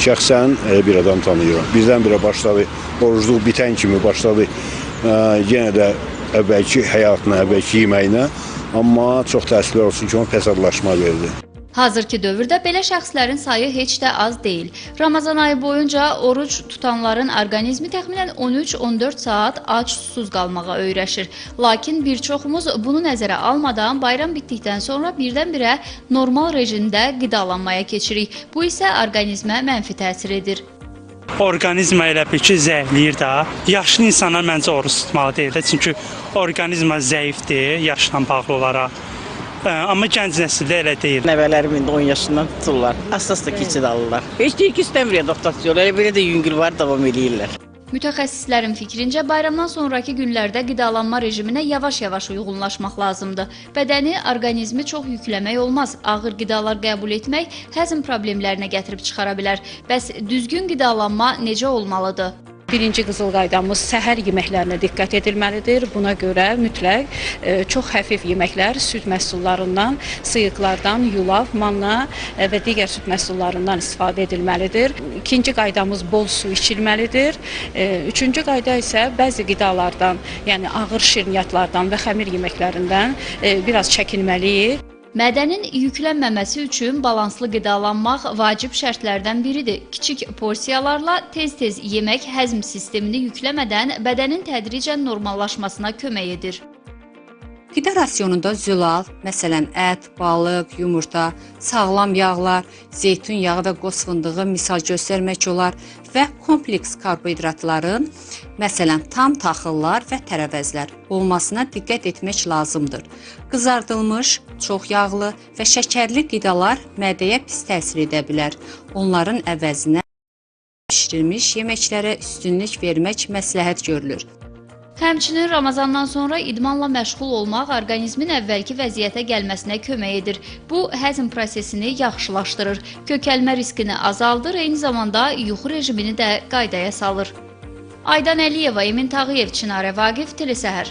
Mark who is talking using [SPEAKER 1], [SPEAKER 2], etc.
[SPEAKER 1] şəxsən bir adam tanıyıram. Birdən-birə başladı, orucluq bitən kimi başladı yenə də əvvəlki həyatına, əvvəlki yeməyinə. Amma çox təəssüflər olsun ki, ona fəsadlaşma verdi.
[SPEAKER 2] Hazırki dövrdə belə şəxslərin sayı heç də az deyil. Ramazan ayı boyunca oruc tutanların orqanizmi təxminən 13-14 saat ac susuz qalmağa öyrəşir. Lakin bir çoxumuz bunu nəzərə almadan bayram bitdikdən sonra birdən-birə normal rejimdə qidalanmaya keçirik. Bu isə orqanizmə mənfi təsir edir.
[SPEAKER 3] Orqanizma elə bil ki, zəifləyir də. Yaşlı insanlar məncə oruc tutmalı deyil də. Çünki orqanizma zəifdir, yaşla bağlı olaraq. Amma gənc nəsildə elə deyil.
[SPEAKER 4] Nəvələrim indi 10 yaşından tuturlar. Əsas da keçid alırlar. Heç deyir ki, istəmir adaptasiya. Elə belə də yüngül var, davam edirlər.
[SPEAKER 2] Mütəxəssislərin fikrincə bayramdan sonraki günlərdə qidalanma rejiminə yavaş-yavaş uyğunlaşmaq lazımdır. Bədəni, orqanizmi çox yükləmək olmaz. Ağır qidalar qəbul etmək həzm problemlərinə gətirib çıxara bilər. Bəs düzgün qidalanma necə olmalıdır?
[SPEAKER 5] Birinci qızıl qaydamız səhər yeməklərinə diqqət edilməlidir. Buna görə mütləq çox xəfif yeməklər, süd məhsullarından, sıyıqlardan, yulaf, manna və digər süd məhsullarından istifadə edilməlidir. İkinci qaydamız bol su içilməlidir. Üçüncü qayda isə bəzi qidalardan, yəni ağır şirniyyatlardan və xəmir yeməklərindən biraz çəkinməliyik.
[SPEAKER 2] Mədənin yüklənməməsi üçün balanslı qidalanmaq vacib şərtlərdən biridir. Kiçik porsiyalarla tez-tez yemək həzm sistemini yükləmədən bədənin tədricən normallaşmasına kömək edir.
[SPEAKER 6] Qida rasionunda zülal, məsələn ət, balıq, yumurta, sağlam yağlar, zeytun yağı və qoz fındığı misal göstərmək olar və kompleks karbohidratların, məsələn tam taxıllar və tərəvəzlər olmasına diqqət etmək lazımdır. Qızardılmış, çox yağlı və şəkərli qidalar mədəyə pis təsir edə bilər. Onların əvəzinə bişirilmiş yeməklərə üstünlük vermək məsləhət görülür.
[SPEAKER 2] Həmçinin Ramazandan sonra idmanla məşğul olmaq orqanizmin əvvəlki vəziyyətə gəlməsinə kömək edir. Bu, həzm prosesini yaxşılaşdırır, kökəlmə riskini azaldır, eyni zamanda yuxu rejimini də qaydaya salır. Aydan Əliyeva, Emin Tağıyev, Çinarə Vaqif, Telesəhər.